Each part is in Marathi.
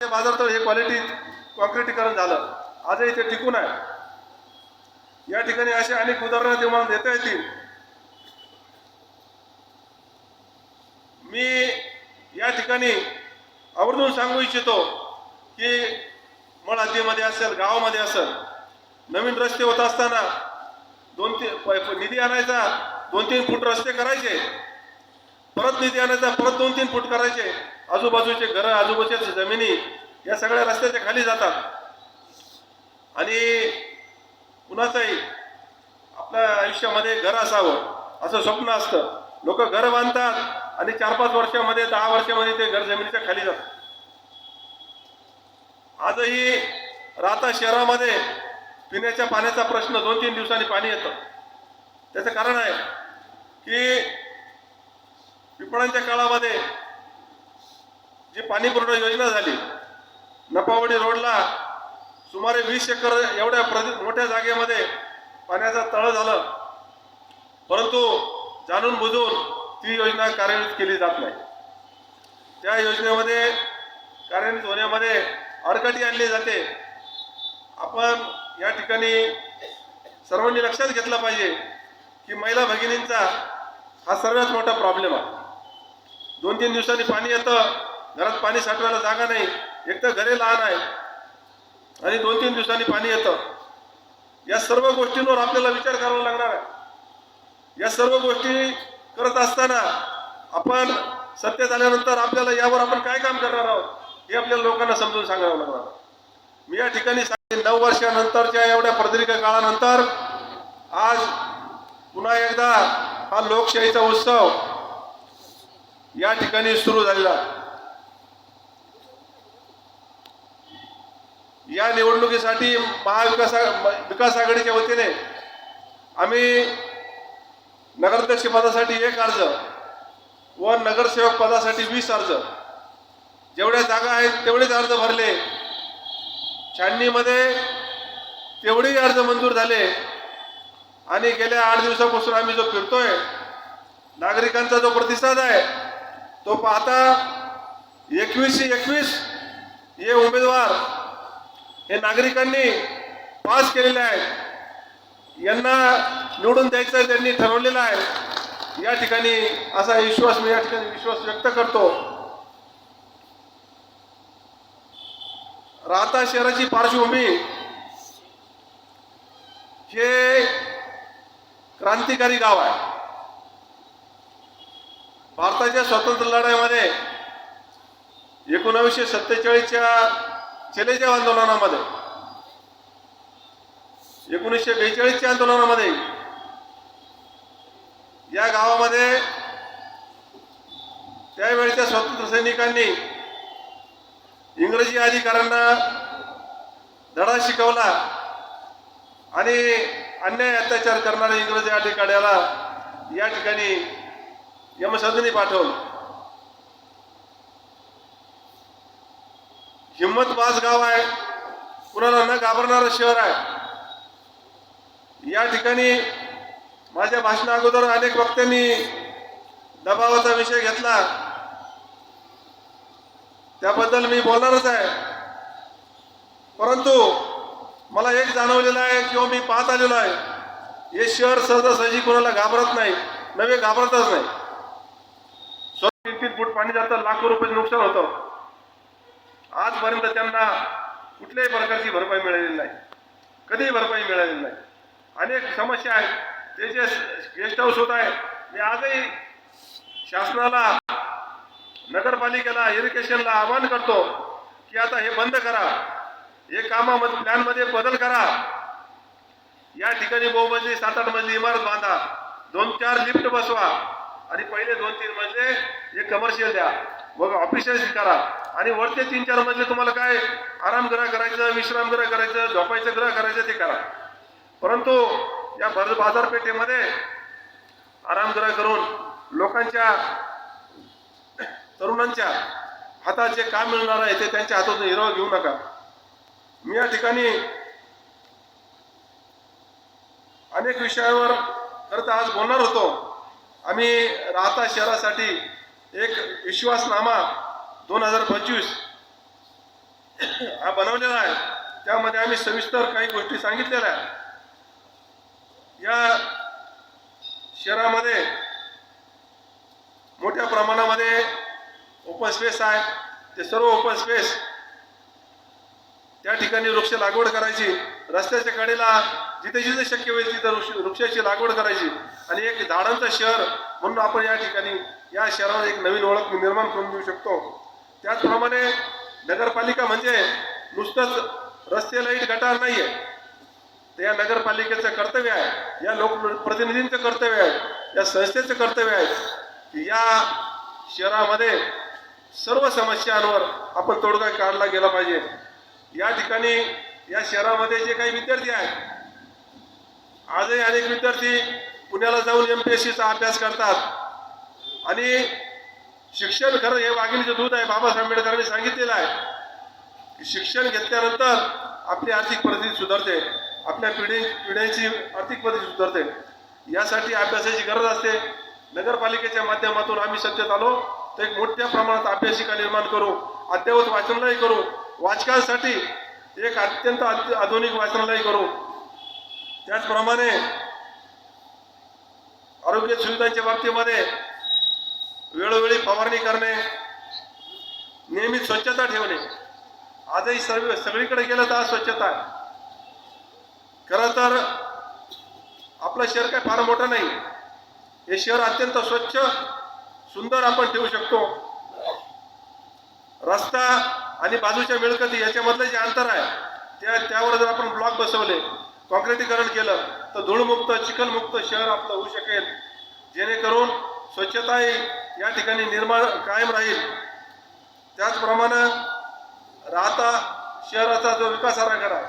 बाजारतळ हे क्वालिटी कॉन्क्रिटीकरण झालं, आजही ते टिकून आहे। या ठिकाणी असे अनेक उदाहरणं तुम्हाला देता येतील। मी या ठिकाणी आवर्जून सांगू इच्छितो की मळ हद्दीमध्ये असेल, गावामध्ये असेल, नवीन रस्ते होत असताना निधी आणायचा, 2-3 फूट रस्ते करायचे, परत निधी आणायचा, परत 2-3 फूट करायचे, आजूबाजूचे घरं, आजूबाजूच्या जमिनी या सगळ्या रस्त्याच्या खाली जातात। आणि कुणाचंही आपल्या आयुष्यामध्ये घर असावं असं स्वप्न असतं। लोक घर बांधतात आणि 4-5 वर्षामध्ये, 10 वर्षामध्ये ते घर जमिनीच्या खाली जातात। आजही राहता शहरामध्ये पिण्याच्या पाण्याचा प्रश्न 2-3 दिवसांनी पाणी येतं। त्याचं कारण आहे की पिंपळांच्या काळामध्ये जी पाणी पुरवठा योजना झाली, नपावडी रोडला सुमारे 20 एकर एवढ्या मोठ्या जागेमध्ये पाण्याचा तळ झालं, परंतु जाणून बुजून ती योजना कार्यान्वित केली जात नाही। त्या योजनेमध्ये कार्यान्वित होण्यामध्ये अडचणी आणली जाते। आपण या ठिकाणी सर्वांनी लक्षात घेतलं पाहिजे की महिला भगिनींचा हा सर्वात मोठा प्रॉब्लेम आहे। 2-3 दिवसांनी पाणी येतं, घरात पाणी साठवायला जागा नाही, एक तर घरे लहान आहे आणि 2-3 दिवसांनी पाणी येतं। या सर्व गोष्टींवर आपल्याला विचार करावा लागणार आहे। या सर्व गोष्टी करत असताना आपण सत्तेत आल्यानंतर आपल्याला यावर आपण काय काम करणार आहोत हे आपल्याला लोकांना समजून सांगावं लागणार आहे। मी या ठिकाणी 9 वर्षानंतरच्या एवढ्या प्रदीर्घ काळानंतर आज पुन्हा एकदा हा लोकशाहीचा उत्सव या ठिकाणी सुरू झालेला। या निवडणुकीसाठी महाविकास आघाडीच्या वतीने आम्ही नगराध्यक्ष पदासाठी 1 अर्ज व नगरसेवक पदासाठी 20 अर्ज, जेवढ्या जागा आहेत तेवढेच अर्ज भरले। छाननीमध्ये तेवढे अर्ज मंजूर झाले आणि गेल्या 8 दिवसापासून आम्ही जो फिरतोय, नागरिकांचा जो प्रतिसाद आहे तो पाहता 21 हे उमेदवार हे नागरिकांनी पास केलेले आहेत, यांना निवडून द्यायचं त्यांनी ठरवलेलं आहे। या ठिकाणी असा विश्वास मी या ठिकाणी व्यक्त करतो। राहता शहराची पार्श्वभूमी हे क्रांतिकारी गाव आहे। भारताच्या स्वातंत्र्य लढ्यामध्ये 1947च्या चलेच्या आंदोलनामध्ये, 1942च्या आंदोलनामध्ये या गावामध्ये त्यावेळच्या स्वातंत्र्य सैनिकांनी इंग्रजी अधिकाऱ्यांना धडा शिकवला आणि अन्याय अत्याचार करणाऱ्या इंग्रजी अधिकाऱ्याला या ठिकाणी यमसदनी पाठवलं। हिम्मतबाज गाव आहे, कुणाला न घाबरणारं शहर आहे। या ठिकाणी माझ्या भाषणा अगोदर अनेक वक्त्यांनी दबावाचा विषय घेतला, त्याबद्दल मी बोलणारच आहे। परंतु मला एक जाणवलेलं आहे किंवा मी पाहत आलेलो आहे, हे शहर सहजासहजी कोणाला घाबरत नाही, नवे घाबरतच नाही। 3 फूट पाणी जातं, लाखो रुपये नुकसान होतं। आजपर्यंत त्यांना कुठल्याही प्रकारची भरपाई मिळालेली नाही, कधीही भरपाई मिळालेली नाही। अनेक समस्या आहेत, ते जे गेस्ट हाऊस होत आहे, मी आजही शासनाला, नगरपालिकेला, इरिगेशनला आवाहन करतो की आता हे बंद करा, हे कामामध्ये प्लॅनमध्ये बदल करा। या ठिकाणी बहुमजली 7-8 मजली इमारत बांधा, 2-4 लिफ्ट बसवा आणि पहिले 2-3 मजले हे कमर्शियल द्या, मग ऑफिशियल करा आणि वरचे 3-4 मजले तुम्हाला काय आरामगृह करायचं, विश्रामगृह करायचं, झोपायचं गृह करायचं ते करा। परंतु या बाजारपेठेमध्ये आरामगृह करून लोकांच्या, तरुणांच्या हातात जे काम मिळणार आहे ते त्यांच्या हातातून हिराव घेऊ नका। मी या ठिकाणी अनेक विषयावर खरं तर आज बोलणार होतो। आम्ही राहता शहरासाठी एक विश्वासनामा 2025 हा बनवलेला आहे त्यामध्ये आम्ही सविस्तर काही गोष्टी सांगितलेल्या आहेत. या शहरामध्ये मोठ्या प्रमाणामध्ये ओपन स्पेस आहे. ते सर्व ओपन स्पेस त्या ठिकाणी वृक्ष लागवड करायची. रस्त्याच्या कडेला जिथे जिथे शक्य होईल तिथे वृक्षाची लागवड करायची आणि एक झाडांचं शहर म्हणून आपण या ठिकाणी या शहराला एक नवीन ओळख निर्माण करून देऊ शकतो. त्याचप्रमाणे नगरपालिका म्हणजे नुसतंच रस्ते लाईट गटार नाही आहे. ते या नगरपालिकेचं कर्तव्य आहे, या लोकप्रतिनिधींचं कर्तव्य आहे, या संस्थेचं कर्तव्य आहे की या शहरामध्ये सर्व समस्यांवर आपण तोडगा काढला गेला पाहिजे. या ठिकाणी या शहरामध्ये जे काही विद्यार्थी आहेत आजही अनेक विद्यार्थी पुण्याला जाऊन MPSCचा अभ्यास करतात आणि शिक्षण खरं हे वाघिणीचं दूध आहे. बाबासाहेब आंबेडकरांनी सांगितलेलं आहे की शिक्षण घेतल्यानंतर आपली आर्थिक परिस्थिती सुधारते, आपल्या पिढ्यांची आर्थिक परिस्थिती सुधारते. यासाठी अभ्यासाची गरज असते. नगरपालिकेच्या माध्यमातून आम्ही सत्तेत आलो तर एक मोठ्या प्रमाणात अभ्यासिका निर्माण करू, अद्ययावत वाचनालय करू, वाचकांसाठी एक अत्यंत आधुनिक वाचनालय करू. त्याचप्रमाणे आरोग्य सुविधांच्या बाबतीमध्ये वेळोवेळी फवारणी करणे, नियमित स्वच्छता ठेवणे. आजही सगळीकडे गेलं तर आज स्वच्छता आहे. खरं तर आपलं शहर काय फार मोठं नाही. हे शहर अत्यंत स्वच्छ सुंदर आपण ठेवू शकतो. रस्ता आणि बाजूच्या मिळकती याच्यामधलं जे अंतर आहे त्यावर जर आपण ब्लॉक बसवले, कॉन्क्रिटीकरण केलं तर धूळमुक्त चिखलमुक्त शहर आपलं होऊ शकेल. जेणेकरून स्वच्छताही या ठिकाणी निर्माण कायम राहील. त्याचप्रमाणे राहता शहराचा जो विकास आराखडा,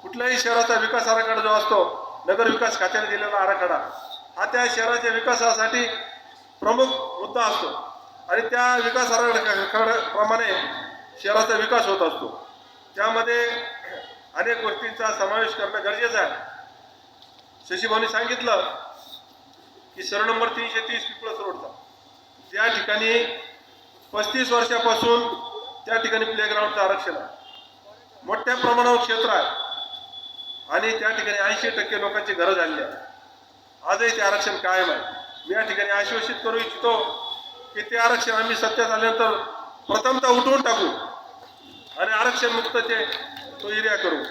कुठल्याही शहराचा विकास आराखडा जो असतो नगर विकास खात्याने दिलेला आराखडा हा त्या शहराच्या विकासासाठी प्रमुख मुद्दा असतो आणि त्या विकास आराखड्याप्रमाणे शहराचा विकास होत असतो. त्यामध्ये अनेक गोष्टींचा समावेश करणं गरजेचं आहे. शशीभाऊंनी सांगितलं की सर्व नंबर 330 पिपळस रोडचा त्या ठिकाणी 35 वर्षापासून त्या ठिकाणी प्लेग्राऊंडचं आरक्षण आहे. मोठ्या प्रमाणावर क्षेत्र आहे आणि त्या ठिकाणी 80% लोकांची घरं झालेली आहे. आजही ते आरक्षण कायम आहे. मी या ठिकाणी आश्वासित करू इच्छितो की ते आरक्षण आम्ही सत्तेत आल्यानंतर प्रथमतः उठवून टाकू आणि आरक्षण मुक्त तो एरिया करू.